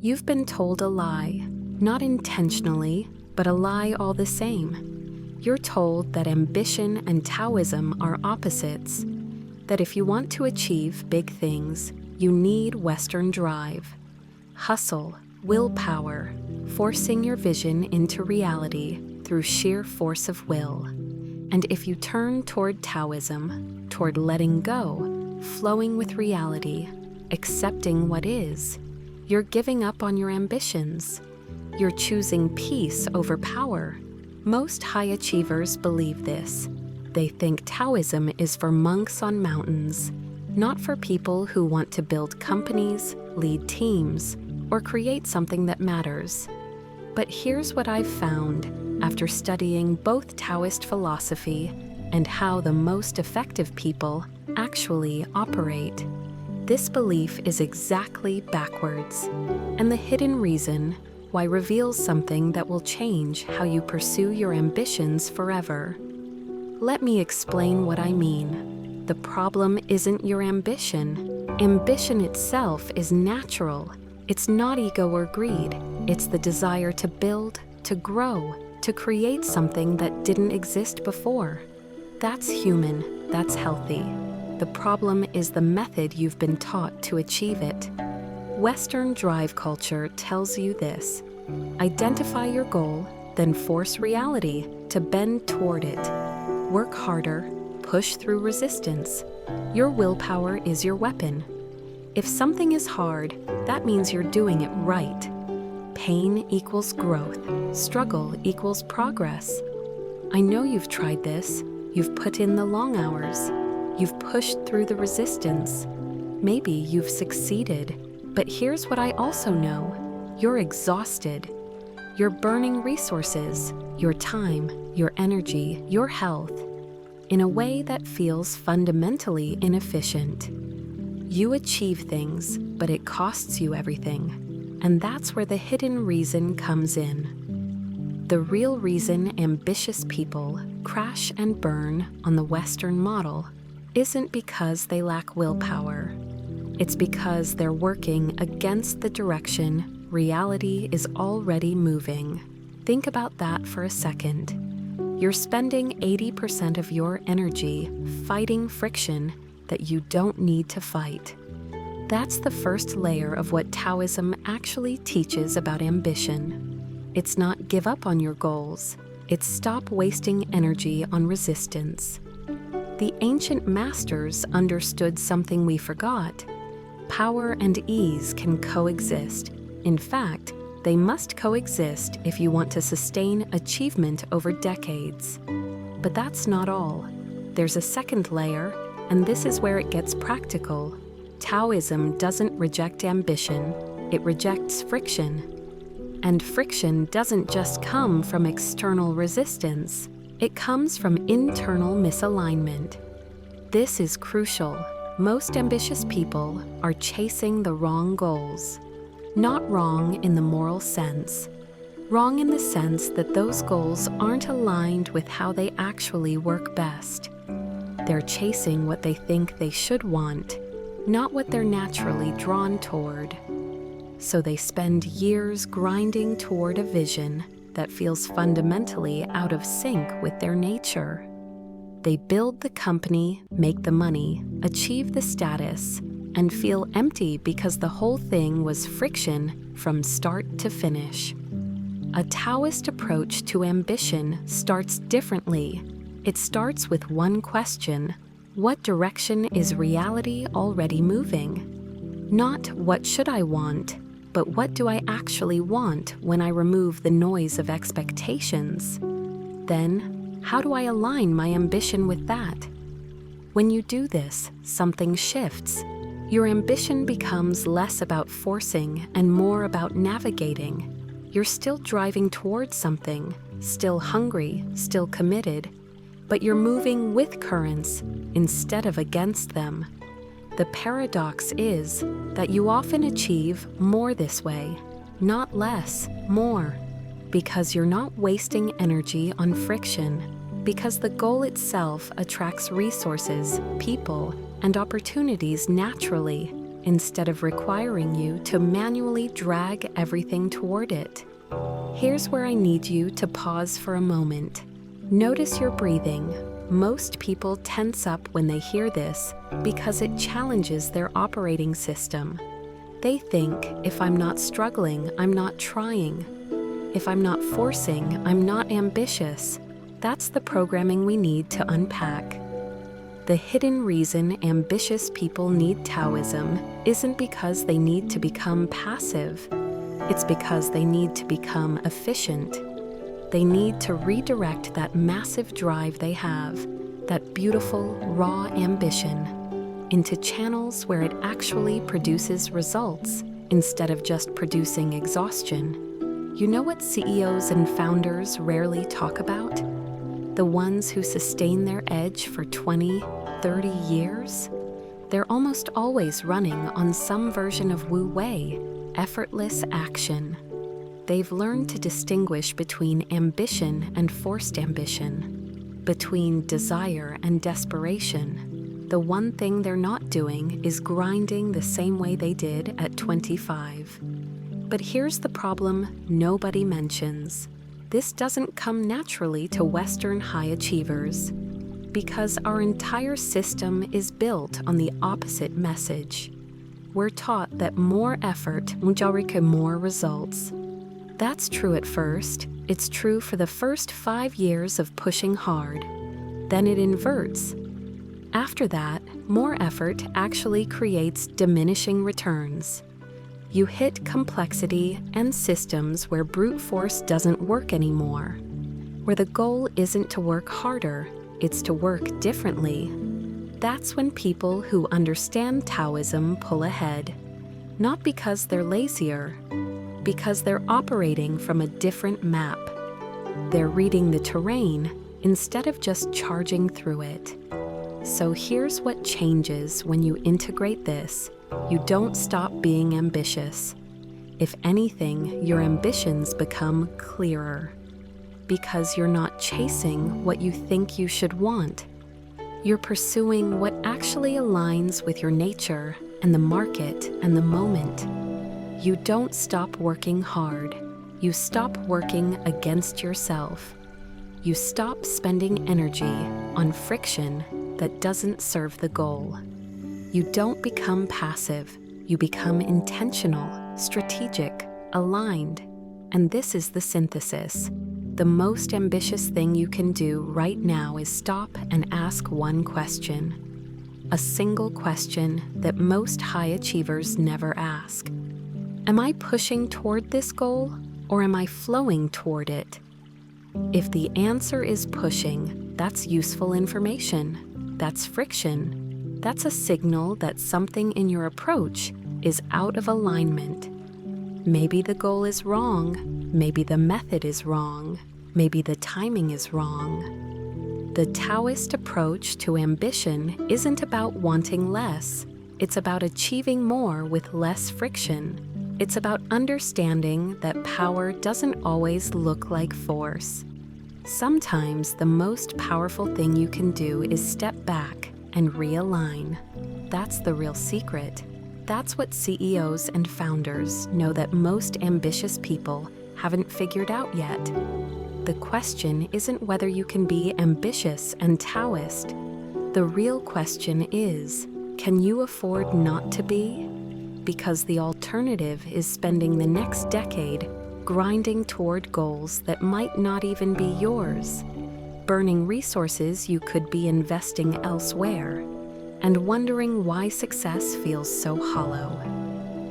You've been told a lie, not intentionally, but a lie all the same. You're told that ambition and Taoism are opposites, that if you want to achieve big things, you need Western drive, hustle, willpower, forcing your vision into reality through sheer force of will. And if you turn toward Taoism, toward letting go, flowing with reality, accepting what is, you're giving up on your ambitions. You're choosing peace over power. Most high achievers believe this. They think Taoism is for monks on mountains, not for people who want to build companies, lead teams, or create something that matters. But here's what I've found after studying both Taoist philosophy and how the most effective people actually operate. This belief is exactly backwards, and the hidden reason why reveals something that will change how you pursue your ambitions forever. Let me explain what I mean. The problem isn't your ambition. Ambition itself is natural. It's not ego or greed. It's the desire to build, to grow, to create something that didn't exist before. That's human. That's healthy. The problem is the method you've been taught to achieve it. Western drive culture tells you this. Identify your goal, then force reality to bend toward it. Work harder, push through resistance. Your willpower is your weapon. If something is hard, that means you're doing it right. Pain equals growth. Struggle equals progress. I know you've tried this. You've put in the long hours. You've pushed through the resistance. Maybe you've succeeded. But here's what I also know. You're exhausted. You're burning resources, your time, your energy, your health, in a way that feels fundamentally inefficient. You achieve things, but it costs you everything. And that's where the hidden reason comes in. The real reason ambitious people crash and burn on the Western model isn't because they lack willpower. It's because they're working against the direction reality is already moving. Think about that for a second. You're spending 80% of your energy fighting friction that you don't need to fight. That's the first layer of what Taoism actually teaches about ambition. It's not give up on your goals. It's stop wasting energy on resistance. The ancient masters understood something we forgot. Power and ease can coexist. In fact, they must coexist if you want to sustain achievement over decades. But that's not all. There's a second layer, and this is where it gets practical. Taoism doesn't reject ambition, it rejects friction. And friction doesn't just come from external resistance, it comes from internal misalignment. This is crucial. Most ambitious people are chasing the wrong goals. Not wrong in the moral sense. Wrong in the sense that those goals aren't aligned with how they actually work best. They're chasing what they think they should want, not what they're naturally drawn toward. So they spend years grinding toward a vision that feels fundamentally out of sync with their nature. They build the company, make the money, achieve the status, and feel empty because the whole thing was friction from start to finish. A Taoist approach to ambition starts differently. It starts with one question: what direction is reality already moving? Not what should I want, but what do I actually want when I remove the noise of expectations? Then, how do I align my ambition with that? When you do this, something shifts. Your ambition becomes less about forcing and more about navigating. You're still driving towards something, still hungry, still committed, but you're moving with currents instead of against them. The paradox is that you often achieve more this way, not less, more, because you're not wasting energy on friction, because the goal itself attracts resources, people, and opportunities naturally. instead of requiring you to manually drag everything toward it. Here's where I need you to pause for a moment. Notice your breathing. Most people tense up when they hear this because it challenges their operating system. They think, if I'm not struggling, I'm not trying. If I'm not forcing, I'm not ambitious. That's the programming we need to unpack. The hidden reason ambitious people need Taoism isn't because they need to become passive. It's because they need to become efficient. They need to redirect that massive drive they have, that beautiful, raw ambition, into channels where it actually produces results instead of just producing exhaustion. You know what CEOs and founders rarely talk about? The ones who sustain their edge for 20, 30 years? They're almost always running on some version of Wu Wei, effortless action. They've learned to distinguish between ambition and forced ambition, between desire and desperation. The one thing they're not doing is grinding the same way they did at 25. But here's the problem nobody mentions. This doesn't come naturally to Western high achievers, because our entire system is built on the opposite message. We're taught that more effort menjadikan more results. That's true at first. It's true for the first 5 years of pushing hard. Then it inverts. After that, more effort actually creates diminishing returns. You hit complexity and systems where brute force doesn't work anymore, where the goal isn't to work harder, it's to work differently. That's when people who understand Taoism pull ahead, not because they're lazier, because they're operating from a different map. They're reading the terrain instead of just charging through it. So here's what changes when you integrate this. You don't stop being ambitious. If anything, your ambitions become clearer, because you're not chasing what you think you should want. You're pursuing what actually aligns with your nature and the market and the moment. You don't stop working hard. You stop working against yourself. You stop spending energy on friction that doesn't serve the goal. You don't become passive. You become intentional, strategic, aligned. And this is the synthesis. The most ambitious thing you can do right now is stop and ask one question. A single question that most high achievers never ask. Am I pushing toward this goal, or am I flowing toward it? If the answer is pushing, that's useful information. That's friction. That's a signal that something in your approach is out of alignment. Maybe the goal is wrong. Maybe the method is wrong. Maybe the timing is wrong. The Taoist approach to ambition isn't about wanting less. It's about achieving more with less friction. It's about understanding that power doesn't always look like force. Sometimes the most powerful thing you can do is step back and realign. That's the real secret. That's what CEOs and founders know that most ambitious people haven't figured out yet. The question isn't whether you can be ambitious and Taoist. The real question is, can you afford not to be? Because the alternative is spending the next decade grinding toward goals that might not even be yours, burning resources you could be investing elsewhere, and wondering why success feels so hollow.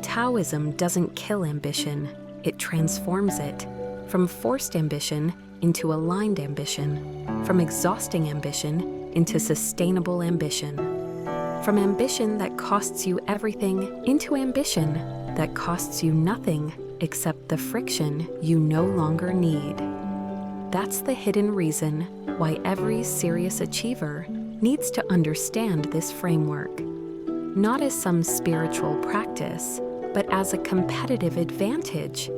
Taoism doesn't kill ambition, it transforms it, from forced ambition into aligned ambition, from exhausting ambition into sustainable ambition, from ambition that costs you everything into ambition that costs you nothing except the friction you no longer need. That's the hidden reason why every serious achiever needs to understand this framework, not as some spiritual practice, but as a competitive advantage,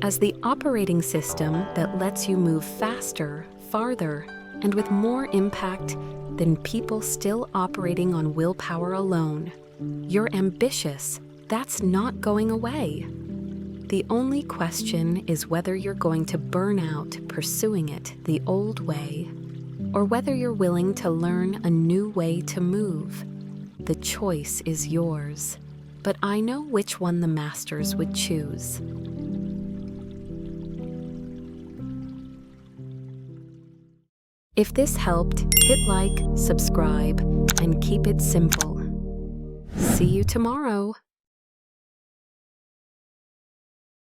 as the operating system that lets you move faster, farther, and with more impact than people still operating on willpower alone. You're ambitious. That's not going away. The only question is whether you're going to burn out pursuing it the old way, or whether you're willing to learn a new way to move. The choice is yours, but I know which one the masters would choose. If this helped, hit like, subscribe, and keep it simple. See you tomorrow.